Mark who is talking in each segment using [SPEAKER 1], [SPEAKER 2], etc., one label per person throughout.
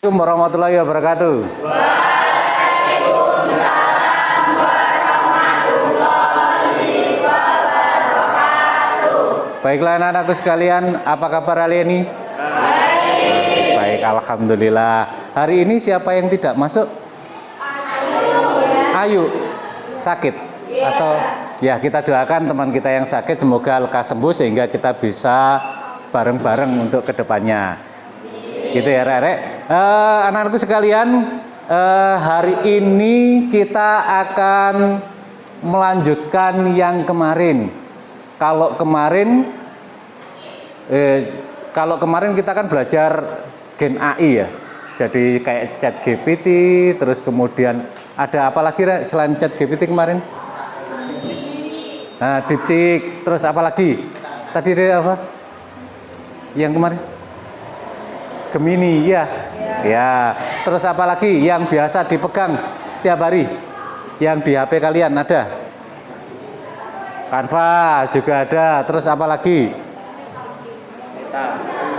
[SPEAKER 1] Assalamualaikum warahmatullahi wabarakatuh.
[SPEAKER 2] Waalaikumsalam warahmatullahi wabarakatuh.
[SPEAKER 1] Baiklah anak-anakku sekalian, apa kabar hari ini?
[SPEAKER 2] Baik.
[SPEAKER 1] Baik, alhamdulillah. Hari ini siapa yang tidak masuk? Ayu. Sakit? Atau ya, kita doakan teman kita yang sakit semoga lekas sembuh sehingga kita bisa bareng-bareng untuk kedepannya. Gitu ya, Rek. Anak-anakku sekalian, hari ini kita akan melanjutkan yang kemarin. Kalau kemarin kita kan belajar Gen AI ya. Jadi kayak ChatGPT, terus kemudian ada apa lagi, Rek, selain ChatGPT kemarin? Nah, DeepSeek, terus apa lagi? Tadi ada apa? Yang kemarin? Gemini, ya. Ya. Terus apa lagi yang biasa dipegang setiap hari? Yang di HP kalian ada? Canva juga ada. Terus apa lagi?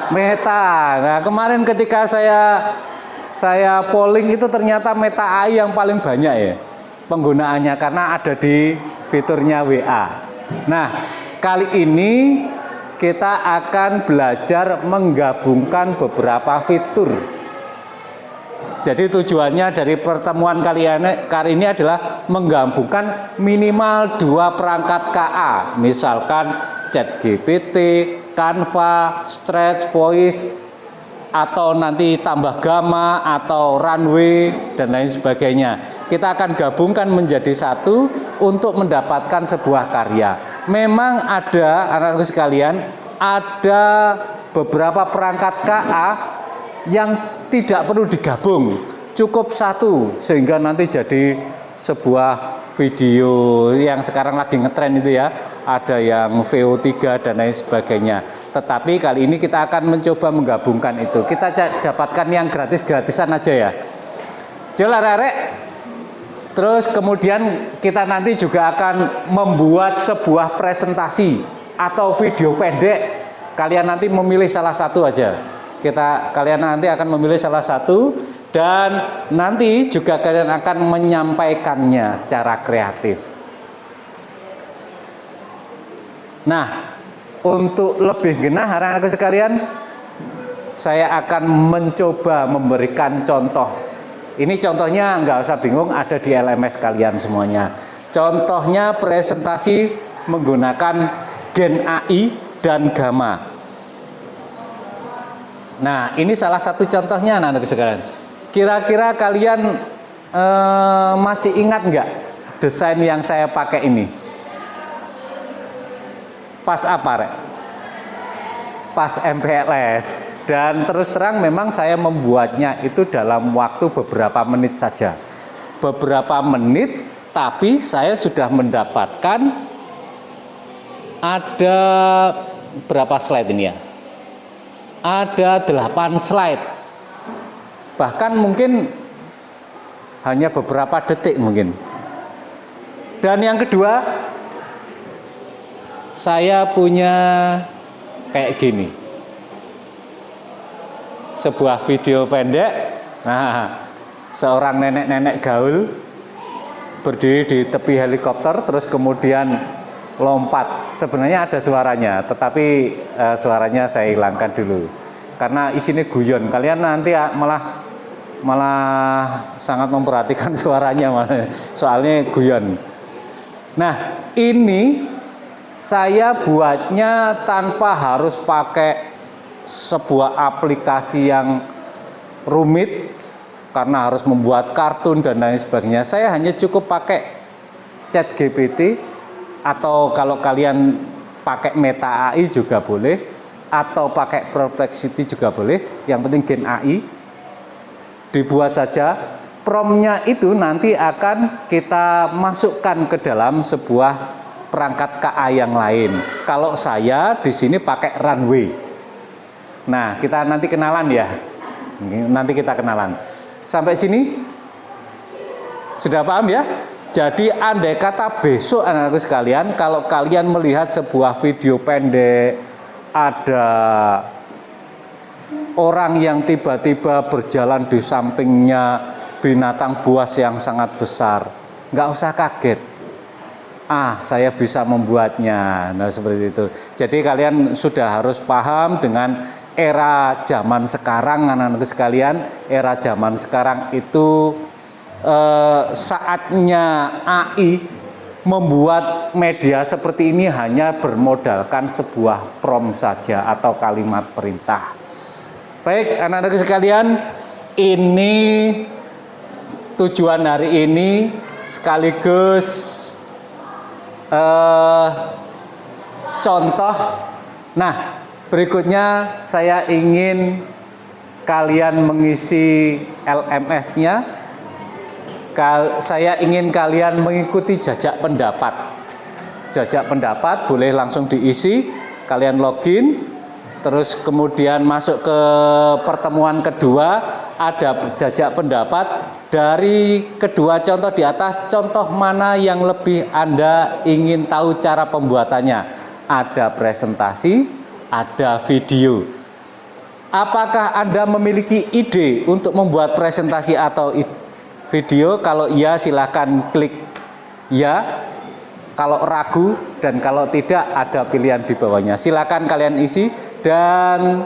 [SPEAKER 1] Meta. Nah, kemarin ketika saya polling itu ternyata Meta AI yang paling banyak ya penggunaannya karena ada di fiturnya WA. Nah, kali ini kita akan belajar menggabungkan beberapa fitur. Jadi tujuannya dari pertemuan kali ini adalah menggabungkan minimal 2 perangkat KA, misalkan ChatGPT, Canva, Stretch, Voice, atau nanti tambah Gamma atau Runway dan lain sebagainya. Kita akan gabungkan menjadi satu untuk mendapatkan sebuah karya. Memang ada, anak-anakku sekalian, ada beberapa perangkat KA yang tidak perlu digabung, cukup satu sehingga nanti jadi sebuah video yang sekarang lagi ngetren itu ya, ada yang VO3 dan lain sebagainya. Tetapi kali ini kita akan mencoba menggabungkan itu. Kita dapatkan yang gratis-gratisan aja ya. Jelas, Rek. Terus kemudian kita nanti juga akan membuat sebuah presentasi atau video pendek. Kalian nanti memilih salah satu aja. Kalian nanti akan memilih salah satu dan nanti juga kalian akan menyampaikannya secara kreatif. Nah, untuk lebih genah anak-anakku sekalian, saya akan mencoba memberikan contoh. Ini contohnya nggak usah bingung, ada di LMS kalian semuanya. Contohnya presentasi menggunakan Gen AI dan Gamma. Nah, ini salah satu contohnya anak-anak sekalian. Kira-kira kalian masih ingat nggak desain yang saya pakai ini? Pas apa, Rek? Pas MPLS. Dan terus terang memang saya membuatnya itu dalam waktu beberapa menit saja. Beberapa menit, tapi saya sudah mendapatkan ada berapa slide ini ya? Ada 8 slide. Bahkan mungkin hanya beberapa detik mungkin. Dan yang kedua, saya punya kayak gini. Sebuah video pendek. Nah, seorang nenek-nenek gaul berdiri di tepi helikopter terus kemudian lompat. Sebenarnya ada suaranya, tetapi suaranya saya hilangkan dulu karena isinya guyon. Kalian nanti malah sangat memperhatikan suaranya soalnya guyon. Nah, ini saya buatnya tanpa harus pakai sebuah aplikasi yang rumit karena harus membuat kartun dan lain sebagainya. Saya hanya cukup pakai ChatGPT atau kalau kalian pakai Meta AI juga boleh atau pakai Perplexity juga boleh. Yang penting Gen AI dibuat saja. Promptnya itu nanti akan kita masukkan ke dalam sebuah perangkat KA yang lain. Kalau saya di sini pakai Runway. Nah, kita nanti kenalan ya. Nanti kita kenalan. Sampai sini sudah paham ya? Jadi andai kata besok anak-anakku sekalian, kalau kalian melihat sebuah video pendek, ada orang yang tiba-tiba berjalan di sampingnya binatang buas yang sangat besar, nggak usah kaget. Saya bisa membuatnya. Nah, seperti itu. Jadi kalian sudah harus paham dengan era zaman sekarang, anak-anak sekalian. Era zaman sekarang itu saatnya AI membuat media seperti ini hanya bermodalkan sebuah prompt saja atau kalimat perintah. Baik, anak-anak sekalian, ini tujuan hari ini sekaligus contoh. Nah, berikutnya saya ingin kalian mengisi LMS-nya. Saya ingin kalian mengikuti jajak pendapat. Jajak pendapat boleh langsung diisi, kalian login, terus kemudian masuk ke pertemuan kedua, ada jajak pendapat. Dari kedua contoh di atas, contoh mana yang lebih Anda ingin tahu cara pembuatannya? Ada presentasi, ada video. Apakah Anda memiliki ide untuk membuat presentasi atau video? Kalau iya, silakan klik ya. Kalau ragu dan kalau tidak, ada pilihan di bawahnya. Silakan kalian isi. Dan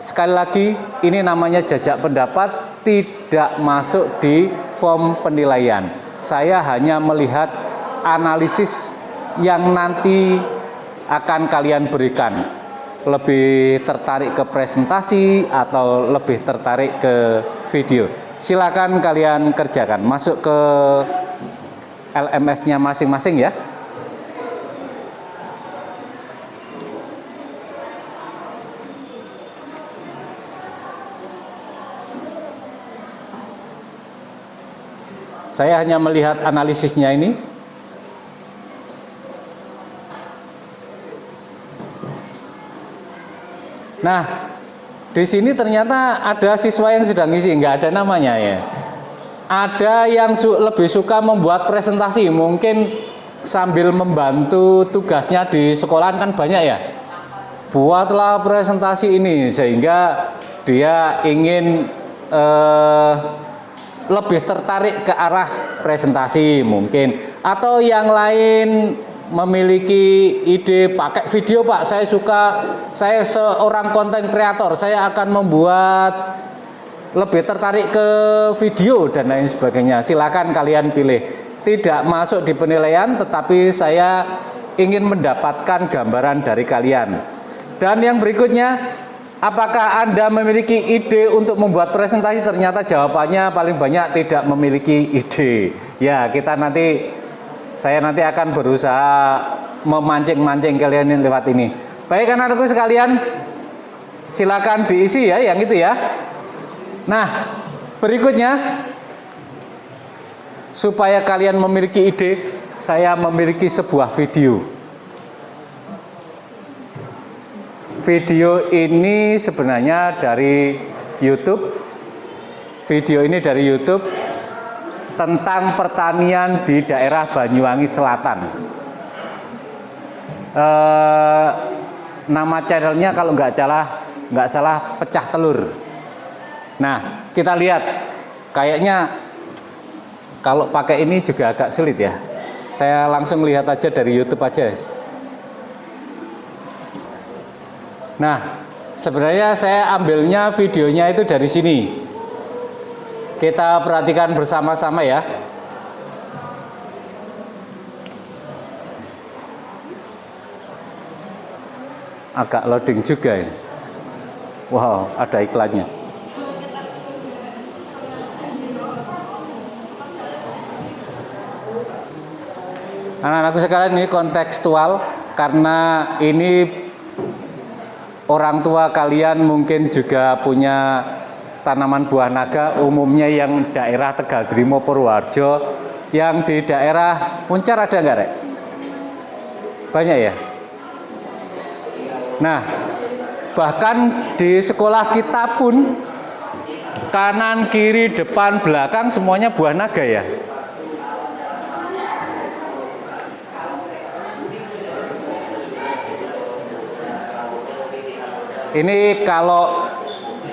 [SPEAKER 1] sekali lagi, ini namanya jajak pendapat, tidak masuk di form penilaian. Saya hanya melihat analisis yang nanti akan kalian berikan. Lebih tertarik ke presentasi atau lebih tertarik ke video. Silakan kalian kerjakan. Masuk ke LMS-nya masing-masing ya. Saya hanya melihat analisisnya ini. Nah, di sini ternyata ada siswa yang sudah ngisi, nggak ada namanya ya. Ada yang lebih suka membuat presentasi, mungkin sambil membantu tugasnya di sekolahan kan banyak ya. Buatlah presentasi ini, sehingga dia ingin lebih tertarik ke arah presentasi mungkin. Atau yang lain memiliki ide pakai video, Pak, saya seorang konten kreator, saya akan membuat lebih tertarik ke video dan lain sebagainya. Silakan kalian pilih. Tidak masuk di penilaian, tetapi saya ingin mendapatkan gambaran dari kalian. Dan yang berikutnya, apakah Anda memiliki ide untuk membuat presentasi? Ternyata jawabannya paling banyak tidak memiliki ide. Ya, saya nanti akan berusaha memancing-mancing kalian lewat ini. Baik anak-anakku sekalian, silakan diisi ya yang itu ya. Nah, berikutnya, supaya kalian memiliki ide, saya memiliki sebuah video. Video ini sebenarnya dari YouTube. Video ini dari YouTube tentang pertanian di daerah Banyuwangi Selatan. Nama channelnya kalau nggak salah Pecah Telur. Nah, kita lihat. Kayaknya kalau pakai ini juga agak sulit ya. Saya langsung lihat aja dari YouTube aja. Nah, sebenarnya saya ambilnya videonya itu dari sini. Kita perhatikan bersama-sama ya. Agak loading juga ini. Wow, ada iklannya. Anak-anakku sekalian, ini kontekstual karena ini orang tua kalian mungkin juga punya tanaman buah naga, umumnya yang daerah Tegal Drimo Purwoharjo, yang di daerah Muncar ada nggak, Rek? Banyak ya? Nah, bahkan di sekolah kita pun kanan, kiri, depan, belakang semuanya buah naga ya. Ini kalau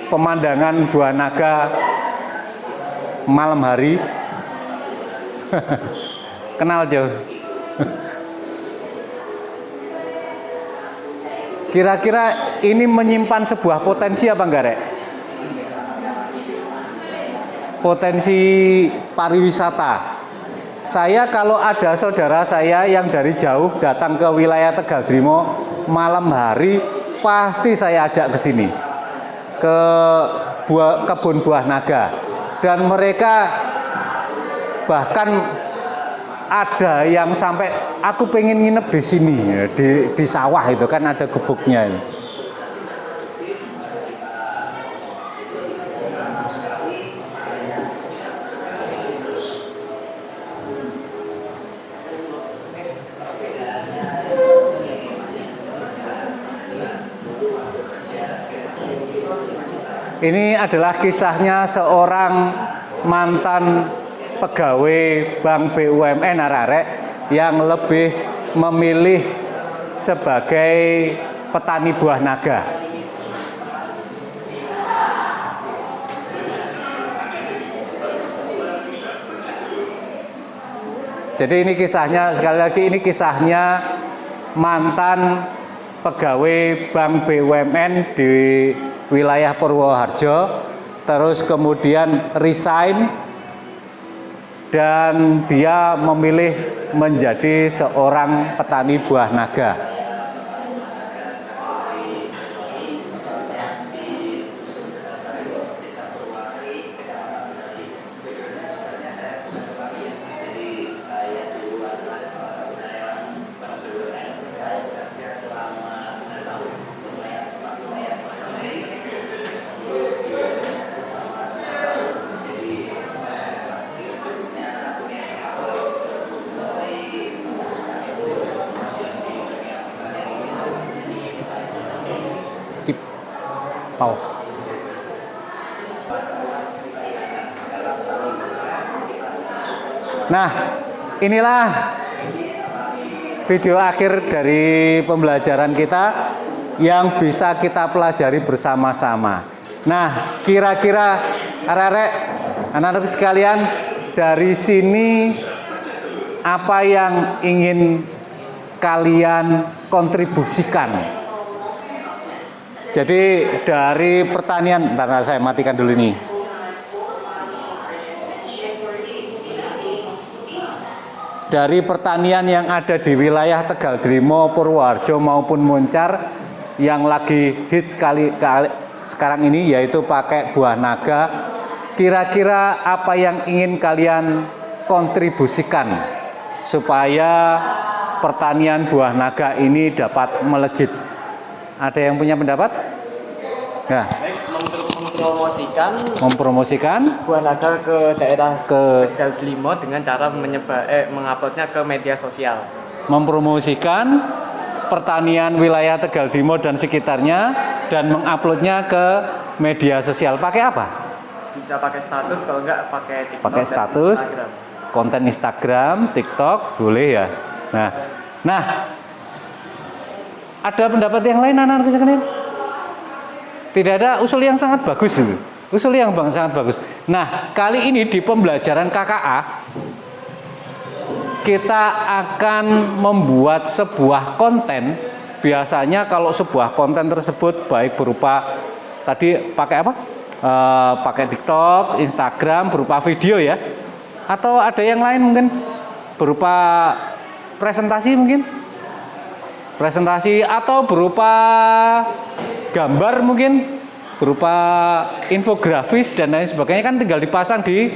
[SPEAKER 1] pemandangan buah naga malam hari. Kenal Jo? Kira-kira ini menyimpan sebuah potensi apa enggak, Rek? Potensi pariwisata. Saya kalau ada saudara saya yang dari jauh datang ke wilayah Tegal Drimo malam hari, pasti saya ajak ke sini, ke kebun buah naga. Dan mereka bahkan ada yang sampai aku pengen nginep di sini, di sawah itu kan ada gubuknya. Ini adalah kisahnya seorang mantan pegawai Bank BUMN arek-arek yang lebih memilih sebagai petani buah naga. Jadi ini kisahnya, sekali lagi ini kisahnya mantan pegawai Bank BUMN di wilayah Purwoharjo, terus kemudian resign dan dia memilih menjadi seorang petani buah naga. Skip pause. Nah, inilah video akhir dari pembelajaran kita yang bisa kita pelajari bersama-sama. Nah, kira-kira arek-arek, anak-anak sekalian, dari sini apa yang ingin kalian kontribusikan? Jadi dari pertanian, bentar saya matikan dulu nih. Dari pertanian yang ada di wilayah Tegal Drimo, Purwoharjo maupun Muncar yang lagi hits sekarang ini yaitu pakai buah naga. Kira-kira apa yang ingin kalian kontribusikan supaya pertanian buah naga ini dapat melejit? Ada yang punya pendapat? Ya. Mempromosikan
[SPEAKER 3] buah naga ke daerah Tegal Drimo dengan cara menguploadnya ke media sosial.
[SPEAKER 1] Mempromosikan pertanian wilayah Tegal Drimo dan sekitarnya dan menguploadnya ke media sosial. Pakai apa?
[SPEAKER 3] Bisa pakai status, kalau enggak pakai TikTok.
[SPEAKER 1] Pakai status,
[SPEAKER 3] Instagram.
[SPEAKER 1] konten Instagram, TikTok, boleh ya. Nah, ada pendapat yang lain anak-anak sekalian? Tidak ada, usul yang sangat bagus itu. Usul yang sangat bagus. Nah, kali ini di pembelajaran KKA kita akan membuat sebuah konten. Biasanya kalau sebuah konten tersebut baik berupa tadi pakai apa? Pakai TikTok, Instagram, berupa video ya. Atau ada yang lain mungkin berupa presentasi mungkin. Presentasi atau berupa gambar mungkin, berupa infografis dan lain sebagainya, kan tinggal dipasang di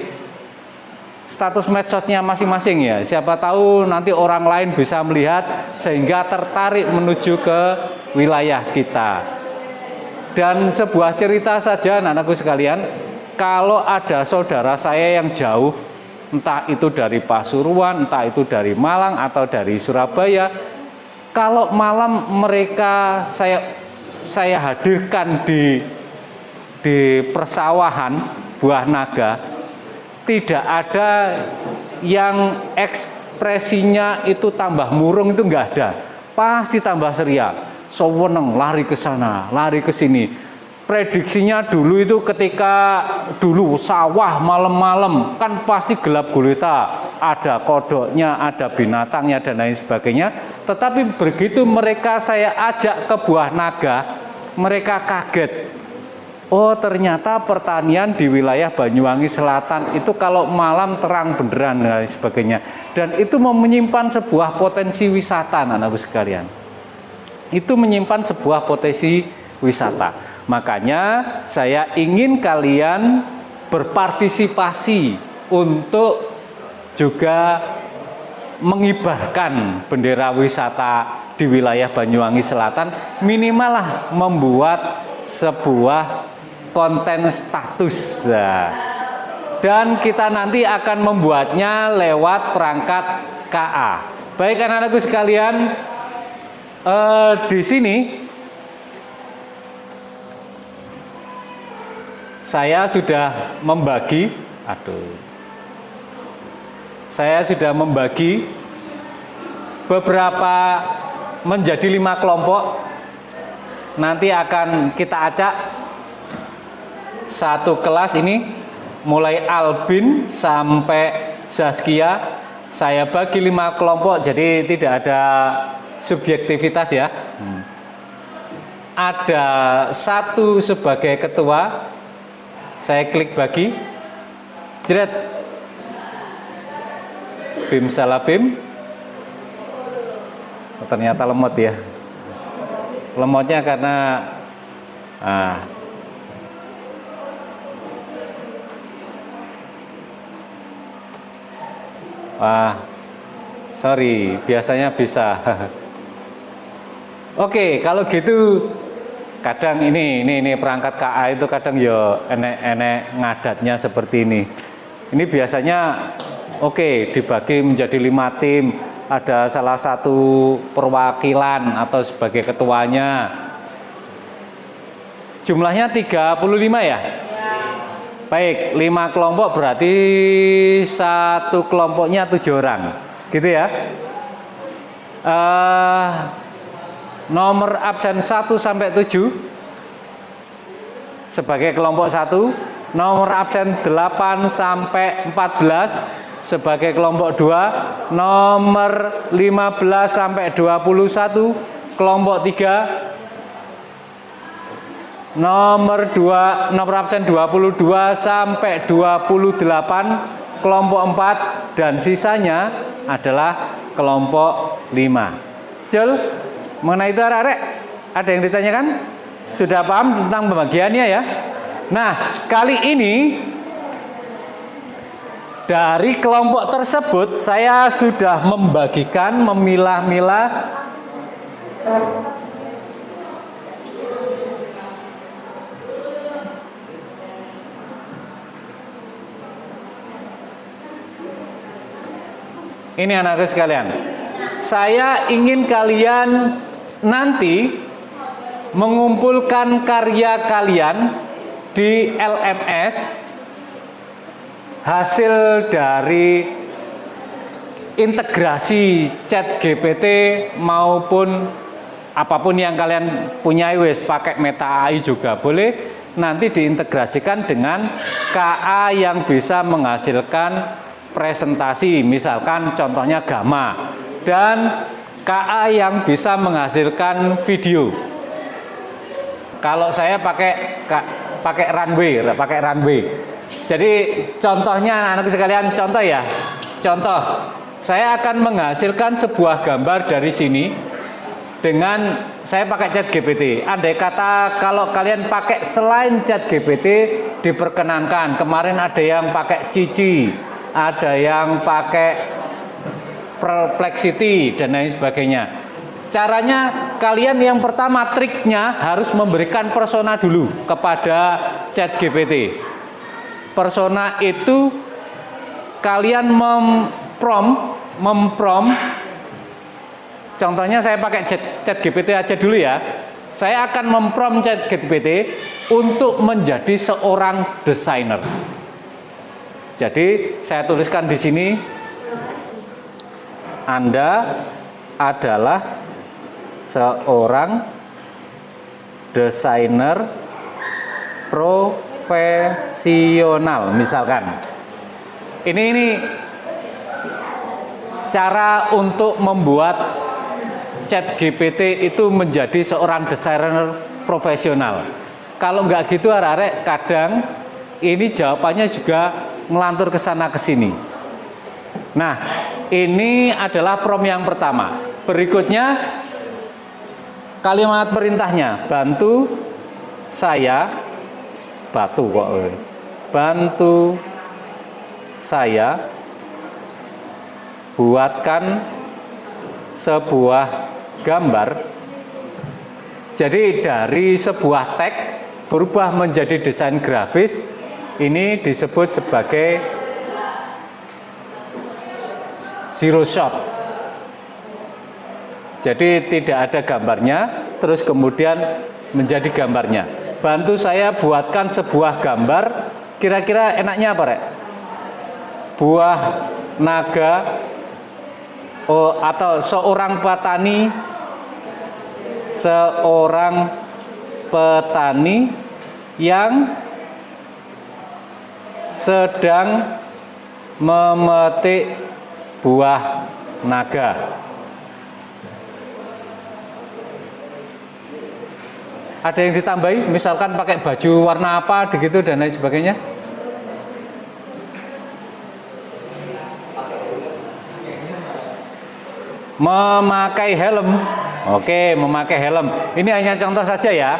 [SPEAKER 1] status medsosnya masing-masing ya. Siapa tahu nanti orang lain bisa melihat sehingga tertarik menuju ke wilayah kita. Dan sebuah cerita saja anak-anakku sekalian, kalau ada saudara saya yang jauh, entah itu dari Pasuruan, entah itu dari Malang atau dari Surabaya, kalau malam mereka saya hadirkan di persawahan buah naga, tidak ada yang ekspresinya itu tambah murung, itu enggak ada. Pasti tambah ceria. Seweneng, lari ke sana, lari ke sini. prediksinya dulu itu ketika dulu sawah malam-malam kan pasti gelap gulita, ada kodoknya, ada binatangnya dan lain sebagainya. Tetapi begitu mereka saya ajak ke Buah Naga, mereka kaget. Oh, ternyata pertanian di wilayah Banyuwangi Selatan itu kalau malam terang benderang dan lain sebagainya. Dan itu menyimpan sebuah potensi wisata, anak-anakku sekalian. Itu menyimpan sebuah potensi wisata. Makanya saya ingin kalian berpartisipasi untuk juga mengibarkan bendera wisata di wilayah Banyuwangi Selatan, minimal lah membuat sebuah konten status. Dan kita nanti akan membuatnya lewat perangkat KA. Baik anak-anakku sekalian, di sini saya sudah membagi, beberapa menjadi 5 kelompok. Nanti akan kita acak satu kelas ini, mulai Albin sampai Zaskia. Saya bagi 5 kelompok, jadi tidak ada subjektivitas ya. Ada satu sebagai ketua. Saya klik bagi, jret, Bim salah Bim. Ternyata lemot ya. Lemotnya karena sorry, biasanya bisa. Oke, kalau gitu kadang ini perangkat KA itu kadang ya enek ngadatnya seperti ini. Ini biasanya dibagi menjadi 5 tim. Ada salah satu perwakilan atau sebagai ketuanya. Jumlahnya 35 ya? Baik, 5 kelompok berarti satu kelompoknya 7 orang. Gitu ya. Nomor absen 1 sampai 7 sebagai kelompok 1, nomor absen 8 sampai 14 sebagai kelompok 2, nomor 15 sampai 21 kelompok 3, nomor absen 22 sampai 28 kelompok 4, dan sisanya adalah kelompok 5. Jel, mengenai itu arek, ada yang ditanyakan? Sudah paham tentang pembagiannya ya? Nah, kali ini dari kelompok tersebut saya sudah membagikan, memilah-milah ini anak-anak sekalian. Saya ingin kalian nanti mengumpulkan karya kalian di LMS hasil dari integrasi ChatGPT maupun apapun yang kalian punya, pakai Meta AI juga boleh, nanti diintegrasikan dengan KA yang bisa menghasilkan presentasi, misalkan contohnya Gamma, dan KA yang bisa menghasilkan video. Kalau saya pakai runway. Jadi contohnya anak-anak sekalian, contoh saya akan menghasilkan sebuah gambar dari sini dengan saya pakai ChatGPT. Andai kata kalau kalian pakai selain ChatGPT diperkenankan. Kemarin ada yang pakai Cici, ada yang pakai Perplexity dan lain sebagainya. Caranya kalian yang pertama, triknya harus memberikan persona dulu kepada ChatGPT. Persona itu kalian memprom. Contohnya saya pakai ChatGPT aja dulu ya. Saya akan memprom ChatGPT untuk menjadi seorang desainer. Jadi saya tuliskan di sini, Anda adalah seorang desainer profesional misalkan. Ini cara untuk membuat ChatGPT itu menjadi seorang desainer profesional. Kalau nggak gitu arek-arek kadang ini jawabannya juga ngelantur ke sana ke sini. Nah, ini adalah prompt yang pertama. Berikutnya kalimat perintahnya, bantu saya bantu saya buatkan sebuah gambar. Jadi dari sebuah teks berubah menjadi desain grafis. Ini disebut sebagai zero shot. Jadi tidak ada gambarnya, terus kemudian menjadi gambarnya. Bantu saya buatkan sebuah gambar. Kira-kira enaknya apa, Rek? Buah naga atau seorang petani yang sedang memetik buah naga. Ada yang ditambahi, misalkan pakai baju warna apa, begitu dan lain sebagainya. Memakai helm. Oke, memakai helm. Ini hanya contoh saja ya.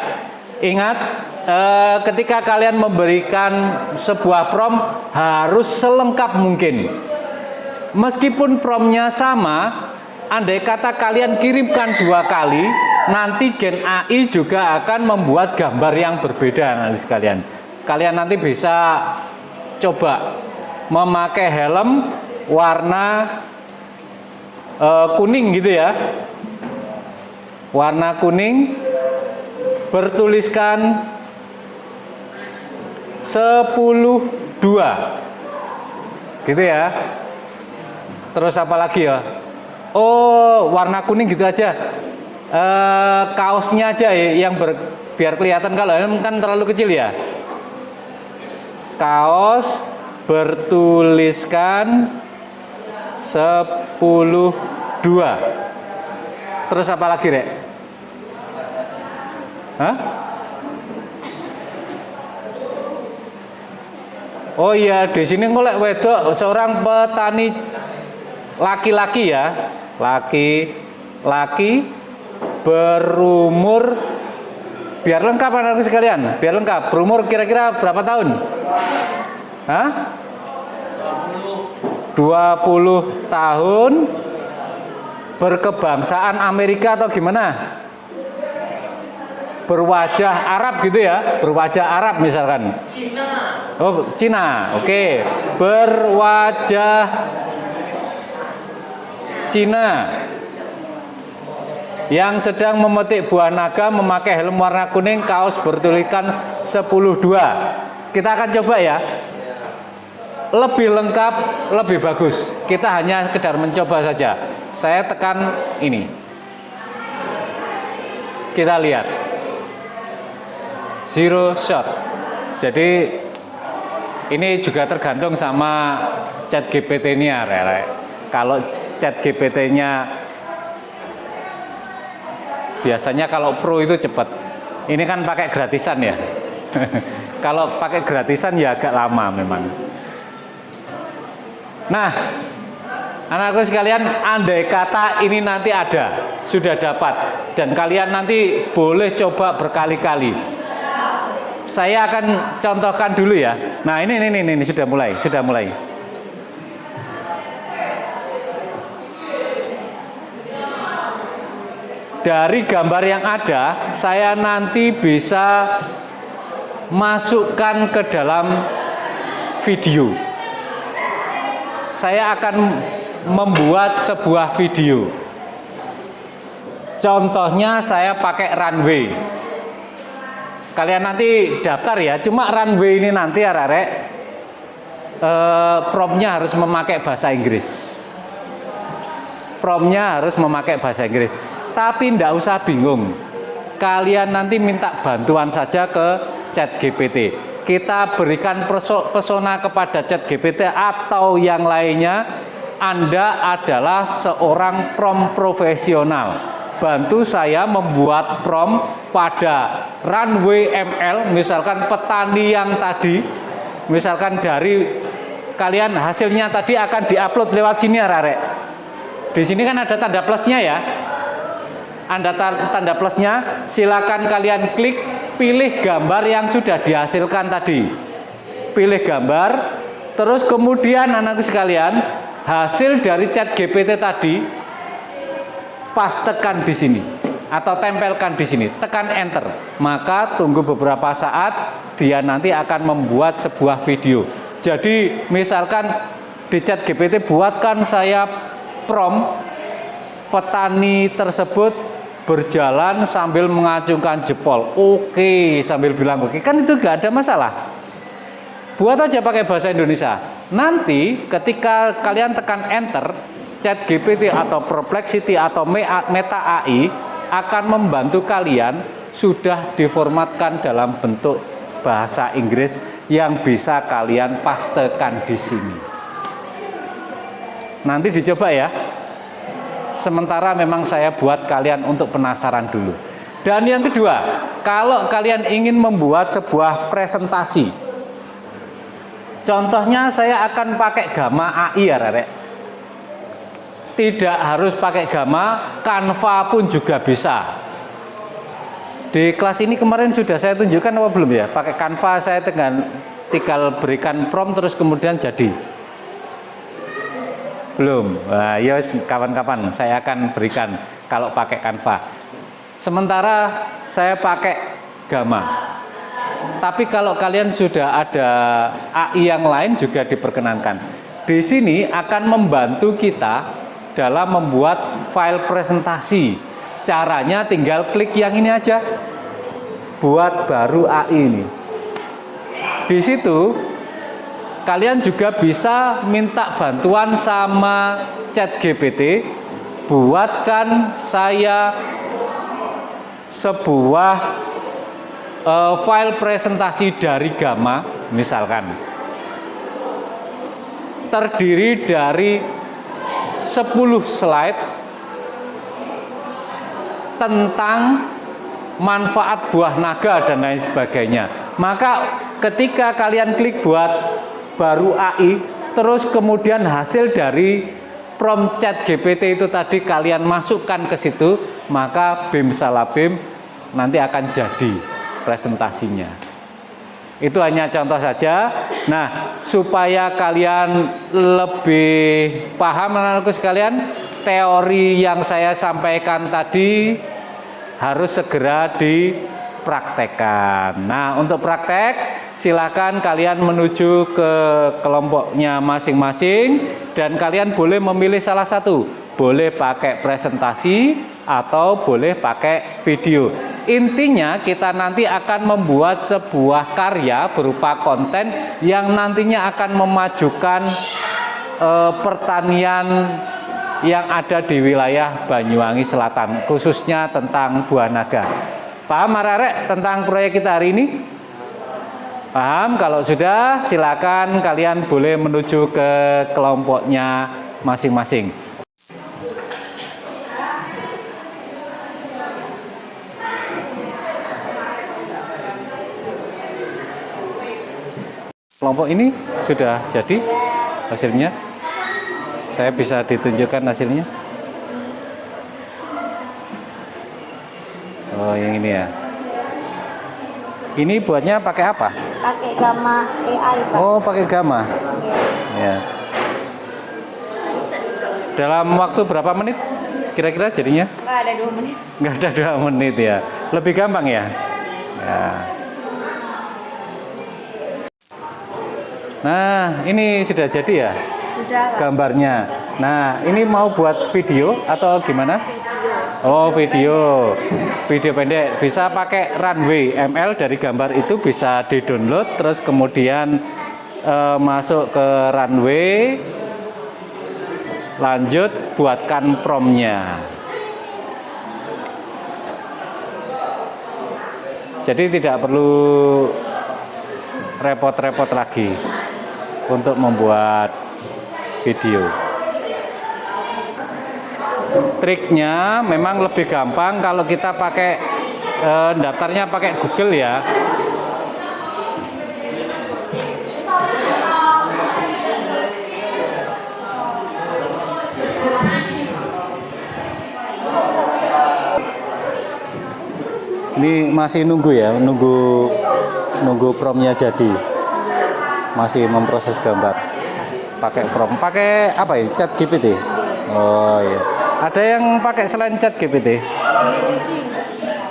[SPEAKER 1] Ingat, ketika kalian memberikan sebuah prompt harus selengkap mungkin. Meskipun promptnya sama, andai kata kalian kirimkan 2 kali, nanti Gen AI juga akan membuat gambar yang berbeda nanti sekalian. Kalian nanti bisa coba memakai helm warna kuning gitu ya. Warna kuning bertuliskan 10-2 gitu ya. Terus apa lagi ya? Oh, warna kuning gitu aja. Kaosnya aja yang biar kelihatan, kalau kan terlalu kecil ya. Kaos bertuliskan 10-2. Terus apa lagi, Rek? Hah? Oh iya, di sini ngolek wedok seorang petani laki-laki ya. Laki-laki berumur, biar lengkap anak sekalian, biar lengkap. Berumur kira-kira berapa tahun? Hah? 20 tahun, berkebangsaan Amerika atau gimana? Berwajah Arab gitu ya, berwajah Arab misalkan. Cina. Oh, Cina. Oke. Berwajah Cina. Yang sedang memetik buah naga, memakai helm warna kuning, kaos bertuliskan 10-2. Kita akan coba ya. Lebih lengkap, lebih bagus. Kita hanya sekedar mencoba saja. Saya tekan ini. Kita lihat. Zero shot. Jadi ini juga tergantung sama ChatGPT-nya, Rere. Kalau ChatGPT-nya biasanya kalau Pro itu cepat. Ini kan pakai gratisan ya. Kalau pakai gratisan ya agak lama memang. Nah, anakku sekalian, andai kata ini nanti ada, sudah dapat, dan kalian nanti boleh coba berkali-kali. Saya akan contohkan dulu ya. Nah, ini sudah mulai. Dari gambar yang ada, saya nanti bisa masukkan ke dalam video. Saya akan membuat sebuah video. Contohnya saya pakai runway. Kalian nanti daftar ya. Cuma runway ini nanti arek promptnya harus memakai bahasa Inggris. Promptnya harus memakai bahasa Inggris. Tapi ndak usah bingung. Kalian nanti minta bantuan saja ke ChatGPT. Kita berikan pesona kepada ChatGPT atau yang lainnya, Anda adalah seorang prompt profesional. Bantu saya membuat prompt pada Runway ML, misalkan petani yang tadi, misalkan dari kalian hasilnya tadi akan diupload lewat sini ya, Rarek. Di sini kan ada tanda plusnya ya. Anda tanda plusnya, silakan kalian klik, pilih gambar yang sudah dihasilkan tadi. Pilih gambar, terus kemudian anakku sekalian, hasil dari ChatGPT tadi pastekan di sini atau tempelkan di sini, tekan enter. Maka tunggu beberapa saat, dia nanti akan membuat sebuah video. Jadi misalkan di ChatGPT, buatkan saya prompt petani tersebut berjalan sambil mengacungkan jempol. Oke, sambil bilang oke, kan itu gak ada masalah. Buat aja pakai bahasa Indonesia. Nanti ketika kalian tekan enter, ChatGPT atau Perplexity atau Meta AI akan membantu kalian sudah diformatkan dalam bentuk bahasa Inggris yang bisa kalian pastekan di sini. Nanti dicoba ya. Sementara memang saya buat kalian untuk penasaran dulu. Dan yang kedua, kalau kalian ingin membuat sebuah presentasi, contohnya saya akan pakai Gamma AI ya, Rarek. Tidak harus pakai Gamma, Canva pun juga bisa. Di kelas ini kemarin sudah saya tunjukkan apa belum ya? Pakai Canva saya tinggal berikan prompt terus kemudian jadi. Belum. Nah, ya kapan-kapan saya akan berikan kalau pakai Canva. Sementara saya pakai Gamma. Tapi kalau kalian sudah ada AI yang lain juga diperkenankan. Di sini akan membantu kita dalam membuat file presentasi. Caranya tinggal klik yang ini aja. Buat baru AI ini. Di situ kalian juga bisa minta bantuan sama ChatGPT. Buatkan saya sebuah file presentasi dari Gamma, misalkan. Terdiri dari 10 slide tentang manfaat buah naga dan lain sebagainya. Maka ketika kalian klik buat baru AI, terus kemudian hasil dari prompt ChatGPT itu tadi kalian masukkan ke situ, maka bim salah bim nanti akan jadi presentasinya. Itu hanya contoh saja. Nah, supaya kalian lebih paham anak-anakku sekalian, teori yang saya sampaikan tadi harus segera dipraktekkan. Nah, untuk praktek silakan kalian menuju ke kelompoknya masing-masing dan kalian boleh memilih salah satu. Boleh pakai presentasi atau boleh pakai video. Intinya kita nanti akan membuat sebuah karya berupa konten yang nantinya akan memajukan pertanian yang ada di wilayah Banyuwangi Selatan, khususnya tentang buah naga. Paham Arek tentang proyek kita hari ini? Paham? Kalau sudah, silakan kalian boleh menuju ke kelompoknya masing-masing. Kelompok ini sudah jadi hasilnya. Saya bisa ditunjukkan hasilnya. Oh, yang ini ya. Ini buatnya pakai apa?
[SPEAKER 2] Pakai Gamma AI, Pak.
[SPEAKER 1] Oh, pakai Gamma. Ya. Dalam waktu berapa menit kira-kira jadinya?
[SPEAKER 2] Nggak ada 2 menit.
[SPEAKER 1] Nggak ada 2 menit ya. Lebih gampang ya? Ya. Nah, ini sudah jadi ya?
[SPEAKER 2] Sudah, Pak.
[SPEAKER 1] Gambarnya. Nah, ini mau buat video atau gimana? Oh, video. Video pendek. Bisa pakai Runway ML, dari gambar itu bisa di-download, terus kemudian masuk ke Runway, lanjut buatkan promptnya. Jadi tidak perlu repot-repot lagi untuk membuat video. Triknya memang lebih gampang kalau kita pakai daftarnya pakai Google ya. Ini masih nunggu ya, nunggu promnya jadi. Masih memproses gambar. Pakai prom, pakai apa ya? ChatGPT. Oh iya. Ada yang pakai selain ChatGPT?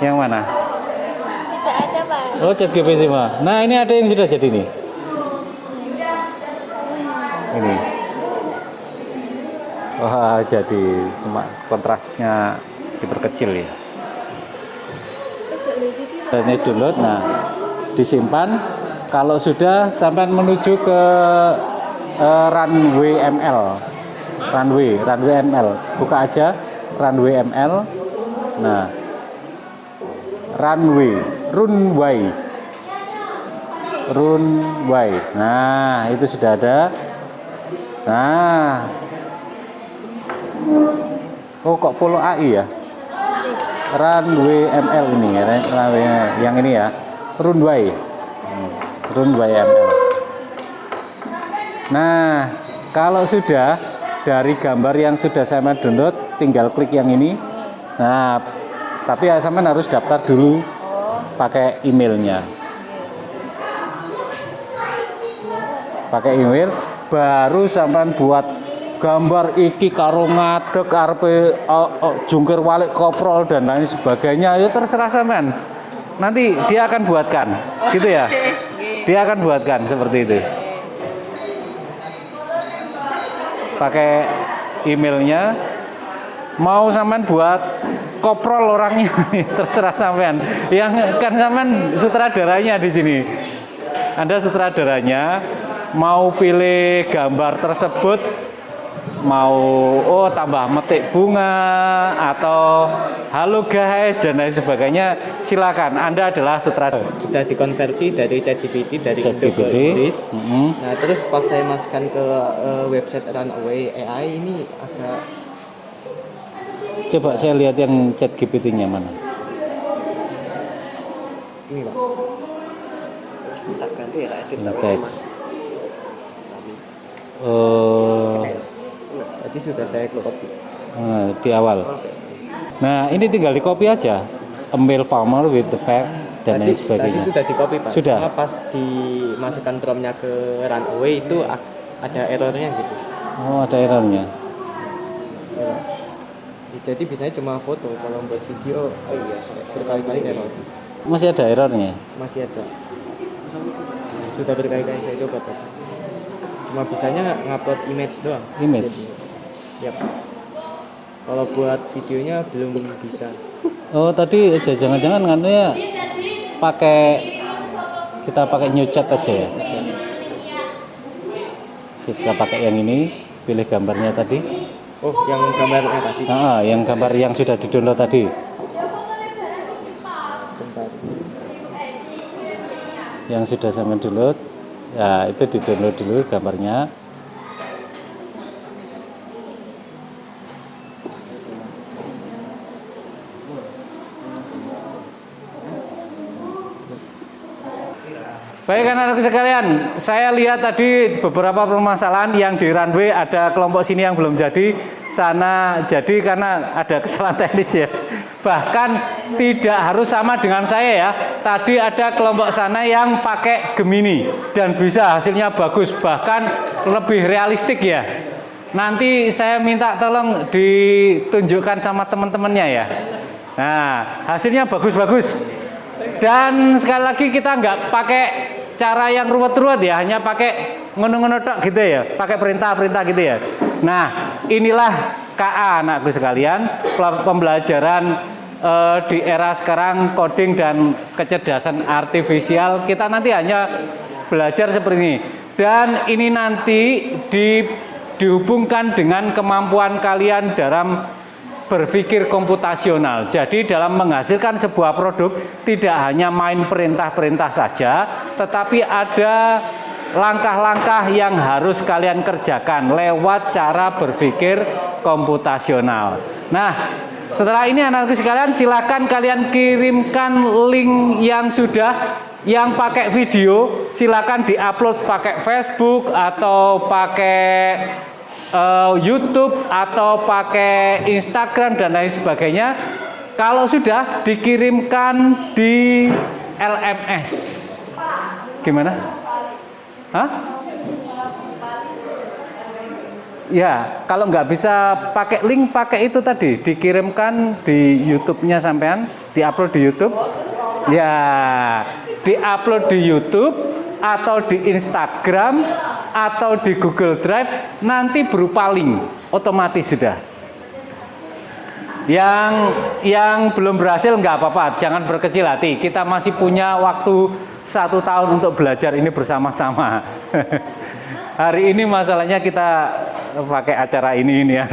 [SPEAKER 1] Yang mana?
[SPEAKER 2] Tidak aja, Pak.
[SPEAKER 1] Oh, ChatGPT mah. Nah, ini ada yang sudah jadi nih. Ini. Wah, jadi cuma kontrasnya diperkecil ya. Ini download, nah disimpan. Kalau sudah sampai menuju ke runway ML, runway ML, buka aja runway ML. Nah, runway. Nah, itu sudah ada. Nah, oh kok Polo AI ya? Runway ML ini ya, runway yang ini ya, runway ML. Nah, kalau sudah dari gambar yang sudah saya download, tinggal klik yang ini. Nah, tapi ya sampean harus daftar dulu pakai emailnya. Pakai email, baru sampean buat gambar iki karo ngadeg arepe jungkir walik koprol dan lain sebagainya, ya terserah sampean. Nanti dia akan buatkan, gitu ya. Dia akan buatkan seperti itu. Pakai emailnya, mau sampean buat koprol orangnya, terserah sampean. Yang kan sampean sutradaranya di sini. Anda sutradaranya, mau pilih gambar tersebut, mau tambah metik bunga atau halo guys dan lain sebagainya, silakan. Anda adalah sutradara.
[SPEAKER 3] Sudah dikonversi dari ChatGPT dari Indo ke Inggris. Nah, terus pas saya masukkan ke website Runway AI ini agak.
[SPEAKER 1] Coba saya lihat yang ChatGPT-nya mana.
[SPEAKER 3] Ini Pak. Tak ganti ya, edit
[SPEAKER 1] teks.
[SPEAKER 3] Tadi sudah saya copy.
[SPEAKER 1] Di awal. Nah, ini tinggal di copy aja. A male farmer with the fact dan lain sebagainya.
[SPEAKER 3] Tadi sudah di copy Pak.
[SPEAKER 1] Sudah.
[SPEAKER 3] Cuma pas dimasukkan promnya ke Runway itu ada errornya gitu.
[SPEAKER 1] Oh, ada errornya.
[SPEAKER 3] Ya, jadi biasanya cuma foto, kalau buat video berkali-kali error.
[SPEAKER 1] Masih ada errornya?
[SPEAKER 3] Masih ada. Sudah berkali-kali saya coba Pak. Cuma bisanya ngupload image doang.
[SPEAKER 1] Image.
[SPEAKER 3] Yap. Kalau buat videonya belum bisa.
[SPEAKER 1] Oh, tadi jangan-jangan katanya kita pakai new chat aja ya. Kita pakai yang ini, pilih gambarnya tadi.
[SPEAKER 3] Oh, yang gambarnya tadi.
[SPEAKER 1] Yang gambar yang sudah di-download tadi.
[SPEAKER 3] Bentar.
[SPEAKER 1] Yang sudah saya download, ya itu di-download dulu gambarnya. Baik anak-anakku sekalian, saya lihat tadi beberapa permasalahan yang di runway, ada kelompok sini yang belum jadi, sana jadi karena ada kesalahan teknis ya. Bahkan tidak harus sama dengan saya ya. Tadi ada kelompok sana yang pakai Gemini dan bisa hasilnya bagus, bahkan lebih realistik ya. Nanti saya minta tolong ditunjukkan sama teman-temannya ya. Nah, hasilnya bagus-bagus. Dan sekali lagi kita nggak pakai cara yang ruwet-ruwet ya, hanya pakai ngono-ngono tok gitu ya, pakai perintah-perintah gitu ya. Nah, inilah KA anakku sekalian, pembelajaran di era sekarang coding dan kecerdasan artifisial. Kita nanti hanya belajar seperti ini. Dan ini nanti dihubungkan dengan kemampuan kalian dalam berpikir komputasional. Jadi dalam menghasilkan sebuah produk tidak hanya main perintah-perintah saja, tetapi ada langkah-langkah yang harus kalian kerjakan lewat cara berpikir komputasional. Nah, setelah ini anak-anakku sekalian, silakan kalian kirimkan link yang pakai video, silakan diupload pakai Facebook atau pakai YouTube atau pakai Instagram dan lain sebagainya. Kalau sudah, dikirimkan di LMS. Gimana? Hah? Ya, kalau nggak bisa pakai link, pakai itu tadi, dikirimkan di YouTube-nya sampean, diupload di YouTube. Ya, diupload di YouTube atau di Instagram atau di Google Drive, nanti berupa link, otomatis sudah. Yang belum berhasil nggak apa-apa, jangan berkecil hati. Kita masih punya waktu 1 tahun untuk belajar ini bersama-sama. Hari ini masalahnya kita pakai acara ini ya.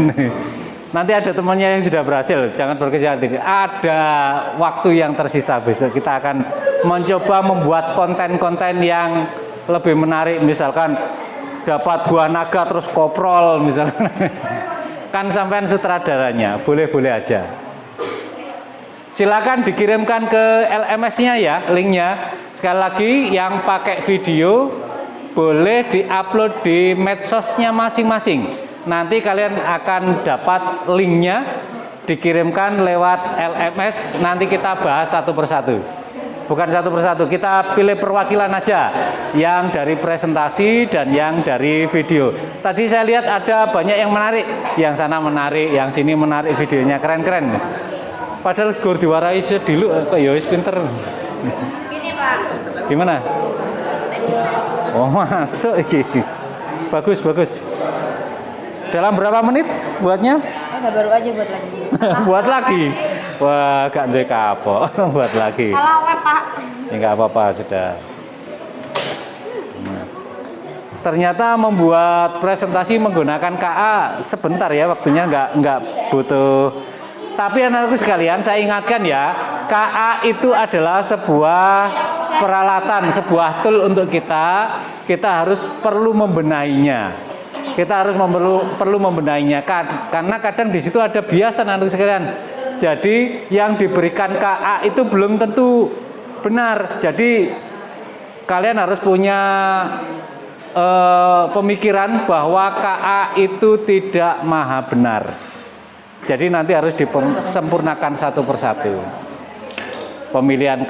[SPEAKER 1] Nanti ada temannya yang sudah berhasil, jangan berkecil hati. Ada waktu yang tersisa besok, kita akan mencoba membuat konten-konten yang lebih menarik, misalkan dapat buah naga terus koprol misalkan. Kan sampean sutradaranya, boleh-boleh aja. Silakan dikirimkan ke LMS-nya ya, linknya. Sekali lagi, yang pakai video boleh diupload di medsosnya masing-masing. Nanti kalian akan dapat linknya, dikirimkan lewat LMS. Nanti kita bahas satu persatu. Bukan satu persatu, kita pilih perwakilan aja, yang dari presentasi dan yang dari video. Tadi saya lihat ada banyak yang menarik, yang sana menarik, yang sini menarik videonya, keren-keren. Padahal gur diwarai dulu, kok ya wis pinter.
[SPEAKER 2] Gini Pak.
[SPEAKER 1] Gimana? Oh masuk iki. Bagus, bagus. Dalam berapa menit buatnya?
[SPEAKER 2] Baru aja buat lagi.
[SPEAKER 1] Buat lagi. Wah, gak duwe kapok. Buat lagi.
[SPEAKER 2] Salah web Pak.
[SPEAKER 1] Ya nggak apa-apa sudah. Nah. Ternyata membuat presentasi menggunakan KA sebentar ya, waktunya nggak butuh. Tapi anak-anakku sekalian, saya ingatkan ya, KA itu adalah sebuah peralatan, sebuah tool untuk kita. Kita harus perlu membenahinya. Kita harus perlu membenahinya, karena kadang di situ ada bias anak-anak sekalian. Jadi yang diberikan KA itu belum tentu benar. Jadi kalian harus punya pemikiran bahwa KA itu tidak maha benar. Jadi nanti harus disempurnakan satu persatu. Pemilihan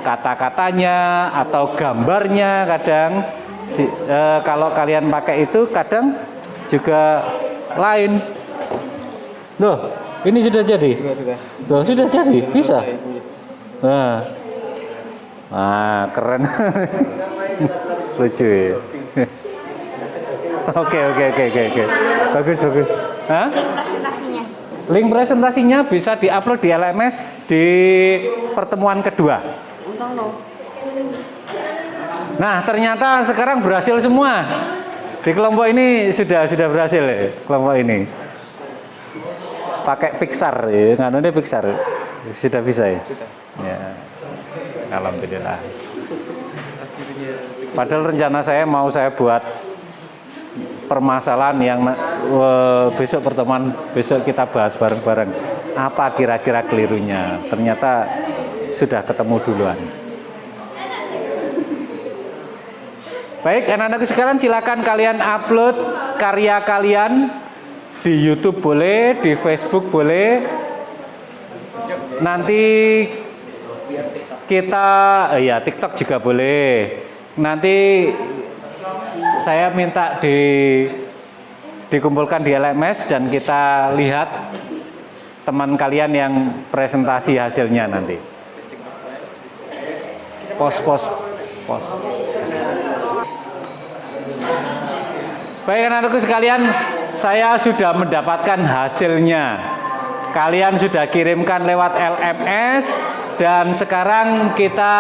[SPEAKER 1] kata-katanya atau gambarnya kadang kalau kalian pakai itu kadang juga lain. Loh, ini sudah jadi?
[SPEAKER 3] Sudah.
[SPEAKER 1] Loh, sudah jadi? Bisa? Nah, keren. Lucu ya. Oke. Bagus. Hah?
[SPEAKER 2] Presentasinya.
[SPEAKER 1] Link presentasinya bisa diupload di LMS di pertemuan kedua. Nah, ternyata sekarang berhasil semua. Di kelompok ini sudah berhasil ya, kelompok ini. Pakai Pixar ya, nganunya Pixar. Sudah bisa ya?
[SPEAKER 3] Sudah.
[SPEAKER 1] Ya. Alhamdulillah. Padahal rencana saya mau saya buat permasalahan yang besok pertemuan besok kita bahas bareng-bareng. Apa kira-kira kelirunya? Ternyata sudah ketemu duluan. Baik, anak-anak sekalian, silakan kalian upload karya kalian di YouTube boleh, di Facebook boleh. Nanti kita TikTok juga boleh. Nanti saya minta dikumpulkan di LMS dan kita lihat teman kalian yang presentasi hasilnya nanti. Post. Baik anak-anakku sekalian, saya sudah mendapatkan hasilnya. Kalian sudah kirimkan lewat LMS dan sekarang kita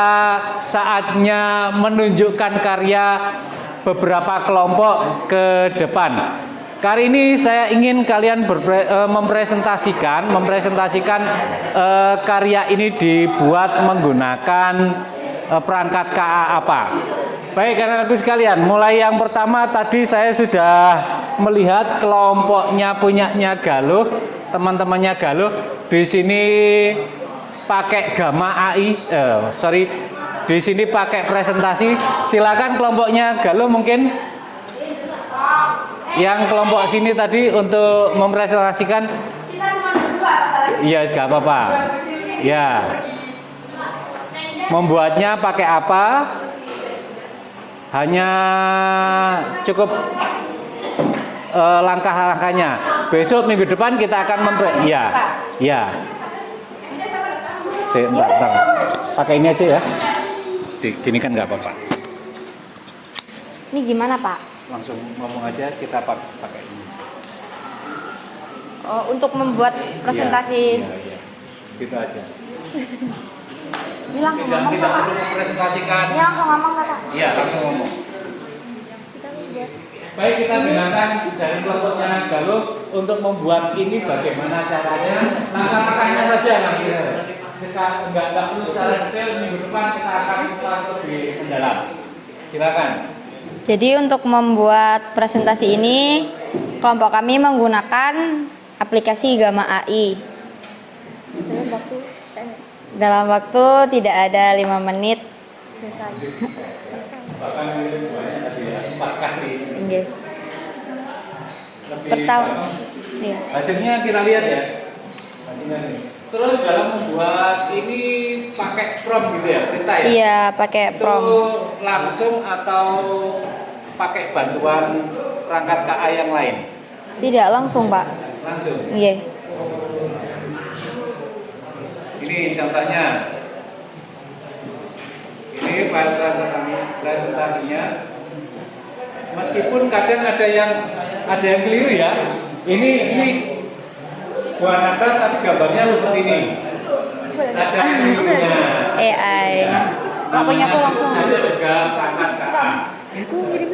[SPEAKER 1] saatnya menunjukkan karya beberapa kelompok ke depan. Kali ini saya ingin kalian mempresentasikan karya ini dibuat menggunakan perangkat KA apa. Baik, anak-anakku sekalian, mulai yang pertama tadi saya sudah melihat kelompoknya punyanya Galuh, teman-temannya Galuh di sini pakai Gamma AI, di sini pakai presentasi. Silakan kelompoknya Galuh mungkin. Yang kelompok sini tadi untuk mempresentasikan. Iya, nggak apa-apa. Ya. Membuatnya pakai apa? Hanya cukup langkah-langkahnya. Besok minggu depan kita akan ya. Bentar. Pakai ini aja ya. Gini kan nggak apa-apa.
[SPEAKER 2] Ini gimana, Pak?
[SPEAKER 1] Langsung ngomong aja, kita pakai ini.
[SPEAKER 2] Oh, untuk membuat presentasi.
[SPEAKER 1] Iya. Gitu aja.
[SPEAKER 2] Ini langsung ngomong,
[SPEAKER 1] Tidak
[SPEAKER 2] Pak.
[SPEAKER 1] perlu mempresentasikan.
[SPEAKER 2] Ini langsung ngomong, Pak.
[SPEAKER 1] Iya, langsung ngomong. Baik, kita gunakan dari kelompoknya Galuh untuk membuat ini bagaimana caranya. Langkah-langkahnya saja nanti. Enggak perlu secara detail. Minggu depan kita akan kupas lebih mendalam. Silakan.
[SPEAKER 2] Jadi untuk membuat presentasi ini, kelompok kami menggunakan aplikasi Gamma AI. Dalam waktu tidak ada 5 menit selesai.
[SPEAKER 1] Bahkan banyak tadi 4 kali.
[SPEAKER 2] Oke. Pertama, iya.
[SPEAKER 1] Hasilnya kita lihat ya. Hasilnya ini. Terus dalam membuat ini pakai prompt gitu ya, perintah ya?
[SPEAKER 2] Iya, pakai prompt.
[SPEAKER 1] Itu langsung atau pakai bantuan perangkat KA yang lain?
[SPEAKER 2] Tidak langsung, Pak.
[SPEAKER 1] Langsung.
[SPEAKER 2] Iya.
[SPEAKER 1] Ini contohnya. Ini presentasinya. Meskipun kadang ada yang keliru ya. Ini buah naga tapi gambarnya seperti ini. Ada kelirunya.
[SPEAKER 2] AI. Nggak punya aku langsung.
[SPEAKER 1] Ada juga perangkat KA.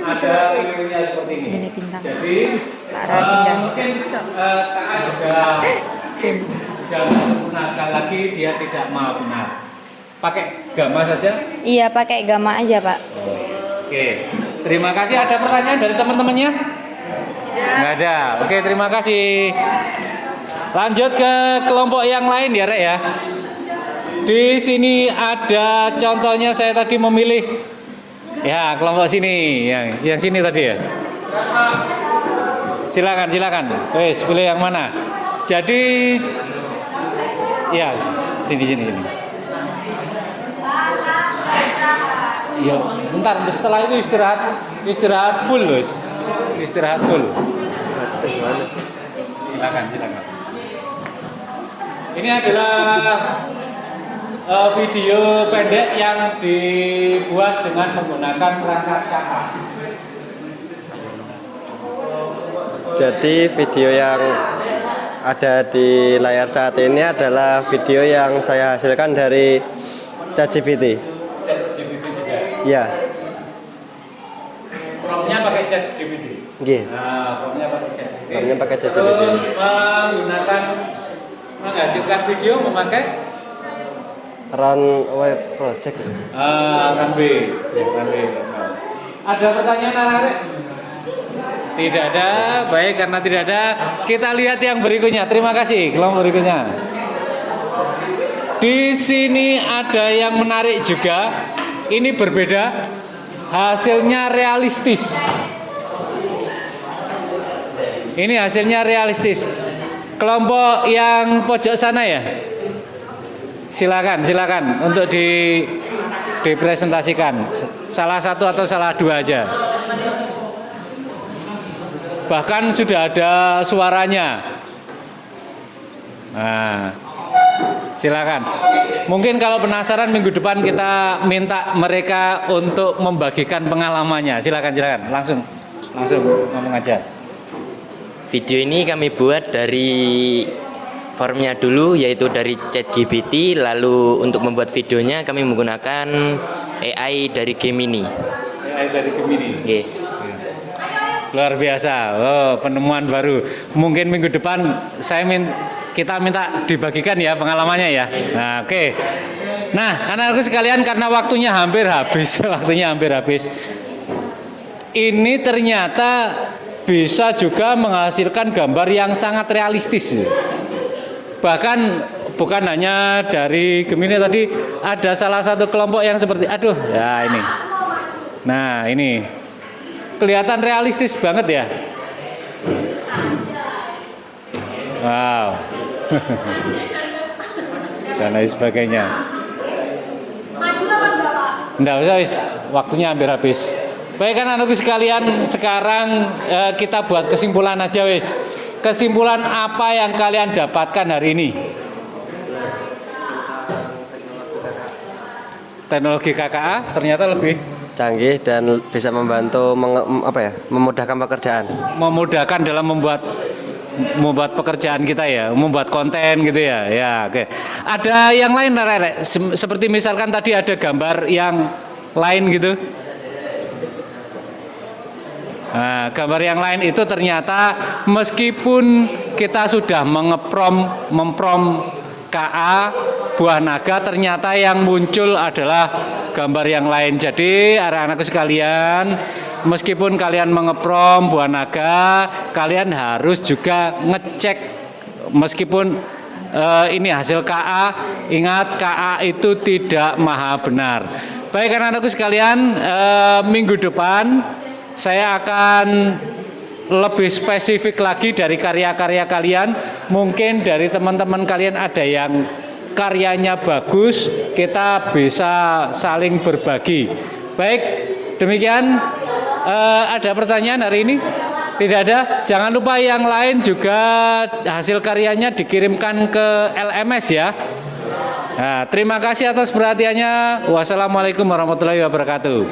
[SPEAKER 1] Ada kelirunya seperti ini.
[SPEAKER 2] Ini bintang.
[SPEAKER 1] Jadi mungkin KA juga sempurna, sekali lagi dia tidak mau benar. Pakai gamma saja?
[SPEAKER 2] Iya, pakai Gamma aja, Pak.
[SPEAKER 1] Oke. Terima kasih. Ada pertanyaan dari teman-temannya? Nggak ada. Oke, terima kasih. Lanjut ke kelompok yang lain ya, Rek ya. Di sini ada contohnya, saya tadi memilih ya kelompok sini, yang sini tadi ya. Silakan. Wes, pilih yang mana? Jadi ya sini. Ya, bentar, setelah itu istirahat full, Bos. Istirahat full. Silakan. Ini adalah video pendek yang dibuat dengan menggunakan perangkat KA.
[SPEAKER 4] Jadi video yang ada di layar saat ini adalah video yang saya hasilkan dari ChatGPT.
[SPEAKER 1] ChatGPT juga.
[SPEAKER 4] Ya.
[SPEAKER 1] Promptnya pakai ChatGPT.
[SPEAKER 4] Nggih.
[SPEAKER 1] Nah, promptnya pakai ChatGPT.
[SPEAKER 4] Promptnya pakai ChatGPT.
[SPEAKER 1] Terus menghasilkan video memakai
[SPEAKER 4] Runway Project.
[SPEAKER 1] Runway. Ada pertanyaan Arek? Tidak ada. Baik, karena tidak ada, kita lihat yang berikutnya. Terima kasih. Kelompok berikutnya. Di sini ada yang menarik juga. Ini berbeda. Hasilnya realistis. Ini hasilnya realistis. Kelompok yang pojok sana ya. Silakan untuk dipresentasikan. Salah satu atau salah dua aja. Bahkan sudah ada suaranya. Nah, silakan. Mungkin kalau penasaran minggu depan kita minta mereka untuk membagikan pengalamannya. Silakan. Langsung ngomong aja.
[SPEAKER 5] Video ini kami buat dari formnya dulu, yaitu dari ChatGPT. Lalu untuk membuat videonya kami menggunakan AI dari Gemini.
[SPEAKER 1] AI dari Gemini.
[SPEAKER 5] Okay.
[SPEAKER 1] Luar biasa. Oh, penemuan baru. Mungkin minggu depan kita minta dibagikan ya pengalamannya ya. Nah, oke. Nah, anak-anakku sekalian, karena waktunya hampir habis, Ini ternyata bisa juga menghasilkan gambar yang sangat realistis. Bahkan bukan hanya dari Gemini tadi, ada salah satu kelompok yang seperti ya ini. Nah, ini kelihatan realistis banget ya. Wow. Dan lain sebagainya. Enggak usah, waktunya hampir habis. Baik anak-anakku sekalian, sekarang kita buat kesimpulan aja wis. Kesimpulan apa yang kalian dapatkan hari ini? Teknologi KKA ternyata lebih
[SPEAKER 4] canggih dan bisa membantu memudahkan pekerjaan.
[SPEAKER 1] Memudahkan dalam membuat pekerjaan kita ya, membuat konten gitu ya. Ya, oke. Ada yang lain Rere? Seperti misalkan tadi ada gambar yang lain gitu. Nah, gambar yang lain itu ternyata meskipun kita sudah memprom KA buah naga, ternyata yang muncul adalah gambar yang lain. Jadi anak-anakku sekalian, meskipun kalian mengeprom buah naga, kalian harus juga ngecek meskipun ini hasil KA, ingat KA itu tidak maha benar. Baik anak-anakku sekalian, minggu depan saya akan lebih spesifik lagi dari karya-karya kalian. Mungkin dari teman-teman kalian ada yang karyanya bagus, kita bisa saling berbagi. Baik, demikian. Ada pertanyaan hari ini? Tidak ada. Jangan lupa yang lain juga hasil karyanya dikirimkan ke LMS ya. Nah, terima kasih atas perhatiannya. Wassalamualaikum warahmatullahi wabarakatuh.